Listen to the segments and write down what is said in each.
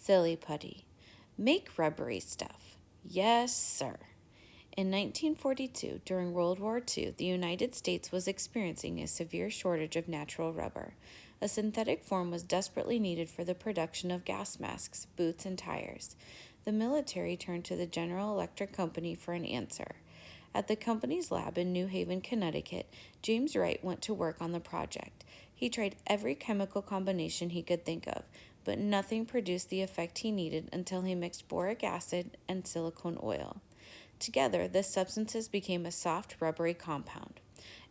Silly Putty. Make rubbery stuff. Yes, sir. In 1942, during World War II, the United States was experiencing a severe shortage of natural rubber. A synthetic form was desperately needed for the production of gas masks, boots, and tires. The military turned to the General Electric Company for an answer. At the company's lab in New Haven, Connecticut, James Wright went to work on the project. He tried every chemical combination he could think of, but nothing produced the effect he needed until he mixed boric acid and silicone oil. Together, the substances became a soft, rubbery compound.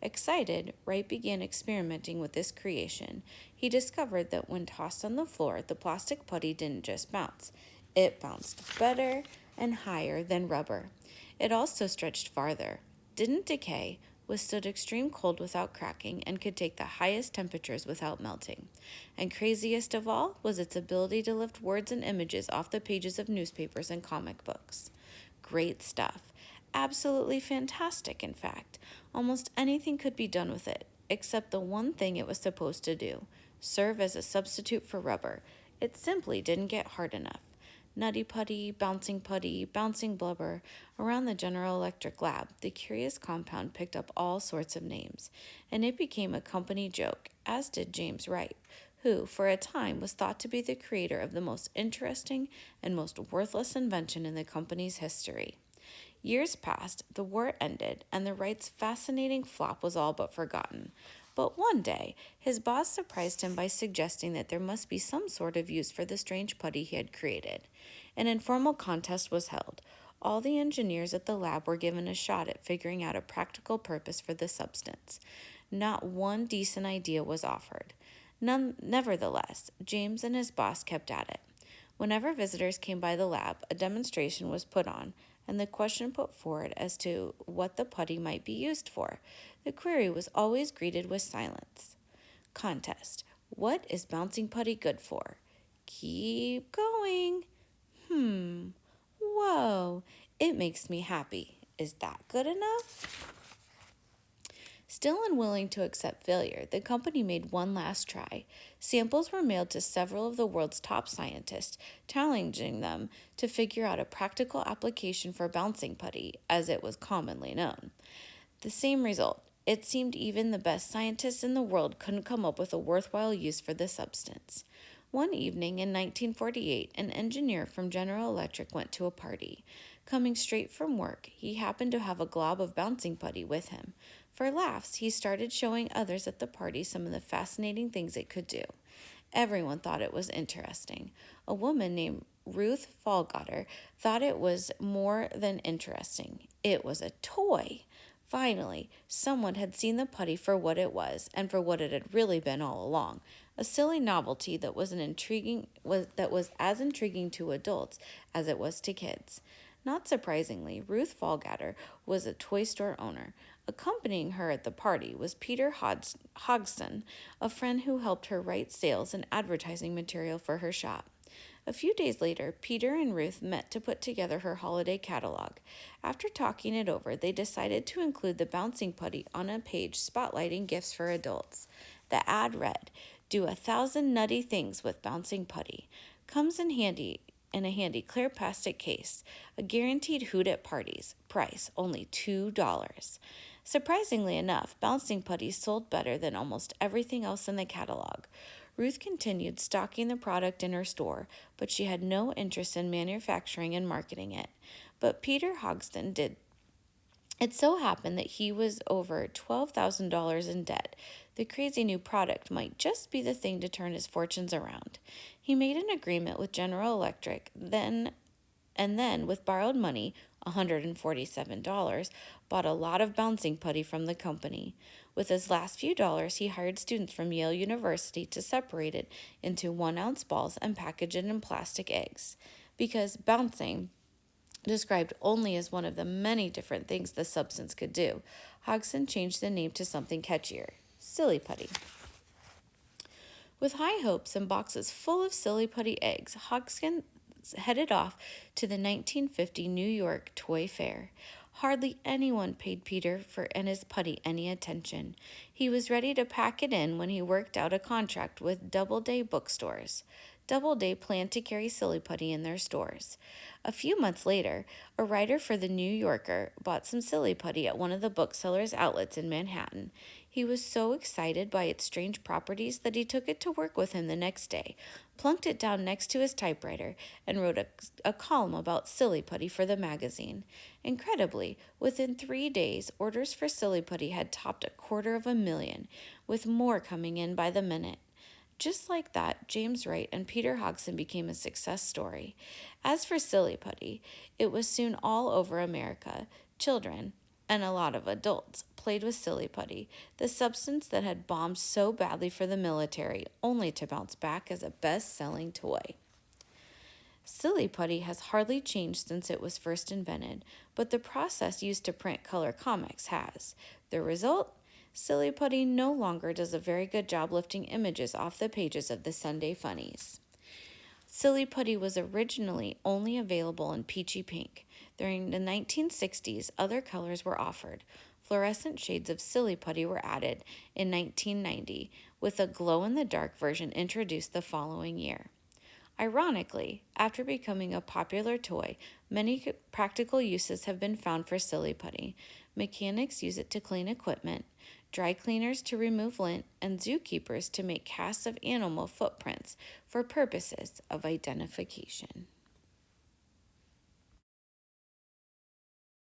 Excited, Wright began experimenting with this creation. He discovered that when tossed on the floor, the plastic putty didn't just bounce. It bounced better and higher than rubber. It also stretched farther, didn't decay, withstood extreme cold without cracking, and could take the highest temperatures without melting. And craziest of all was its ability to lift words and images off the pages of newspapers and comic books. Great stuff. Absolutely fantastic, in fact. Almost anything could be done with it, except the one thing it was supposed to do, serve as a substitute for rubber. It simply didn't get hard enough. Nutty Putty, bouncing blubber. Around the General Electric lab, the curious compound picked up all sorts of names, and it became a company joke, as did James Wright, who, for a time, was thought to be the creator of the most interesting and most worthless invention in the company's history. Years passed, the war ended, and the Wright's fascinating flop was all but forgotten. But one day, his boss surprised him by suggesting that there must be some sort of use for the strange putty he had created. An informal contest was held. All the engineers at the lab were given a shot at figuring out a practical purpose for the substance. Not one decent idea was offered. Nevertheless, James and his boss kept at it. Whenever visitors came by the lab, a demonstration was put on, and the question put forward as to what the putty might be used for. The query was always greeted with silence. Contest. What is bouncing putty good for? Keep going. Whoa. It makes me happy. Is that good enough? Still unwilling to accept failure, the company made one last try. Samples were mailed to several of the world's top scientists, challenging them to figure out a practical application for bouncing putty, as it was commonly known. The same result. It seemed even the best scientists in the world couldn't come up with a worthwhile use for the substance. One evening in 1948, an engineer from General Electric went to a party. Coming straight from work, he happened to have a glob of bouncing putty with him. For laughs, he started showing others at the party some of the fascinating things it could do. Everyone thought it was interesting. A woman named Ruth Fallgatter thought it was more than interesting. It was a toy. Finally, someone had seen the putty for what it was, and for what it had really been all along, a silly novelty that was as intriguing to adults as it was to kids. Not surprisingly, Ruth Fallgatter was a toy store owner. Accompanying her at the party was Peter Hodgson, a friend who helped her write sales and advertising material for her shop. A few days later, Peter and Ruth met to put together her holiday catalog. After talking it over, they decided to include the bouncing putty on a page spotlighting gifts for adults. The ad read, "Do 1,000 nutty things with bouncing putty. Comes in a handy clear plastic case. A guaranteed hoot at parties. Price only $2. Surprisingly enough, bouncing putty sold better than almost everything else in the catalog. Ruth continued stocking the product in her store, but she had no interest in manufacturing and marketing it. But Peter Hodgson did. It so happened that he was over $12,000 in debt. The crazy new product might just be the thing to turn his fortunes around. He made an agreement with General Electric, then, with borrowed money, $147, bought a lot of bouncing putty from the company. With his last few dollars, he hired students from Yale University to separate it into 1-ounce balls and package it in plastic eggs. Because bouncing, described only as one of the many different things the substance could do, Hodgson changed the name to something catchier, Silly Putty. With high hopes and boxes full of Silly Putty eggs, Hodgson headed off to the 1950 New York Toy Fair. Hardly anyone paid Peter and his putty any attention. He was ready to pack it in when he worked out a contract with Doubleday bookstores. Doubleday planned to carry Silly Putty in their stores. A few months later, a writer for the New Yorker bought some Silly Putty at one of the bookseller's outlets in Manhattan. He was so excited by its strange properties that he took it to work with him the next day, plunked it down next to his typewriter, and wrote a column about Silly Putty for the magazine. Incredibly, within 3 days, orders for Silly Putty had topped 250,000, with more coming in by the minute. Just like that, James Wright and Peter Hodgson became a success story. As for Silly Putty, it was soon all over America. Children, and a lot of adults, played with Silly Putty, the substance that had bombed so badly for the military, only to bounce back as a best-selling toy. Silly Putty has hardly changed since it was first invented, but the process used to print color comics has. The result? Silly Putty no longer does a very good job lifting images off the pages of the Sunday Funnies. Silly Putty was originally only available in peachy pink. During the 1960s, other colors were offered. Fluorescent shades of Silly Putty were added in 1990, with a glow-in-the-dark version introduced the following year. Ironically, after becoming a popular toy, many practical uses have been found for Silly Putty. Mechanics use it to clean equipment, dry cleaners to remove lint, and zookeepers to make casts of animal footprints for purposes of identification.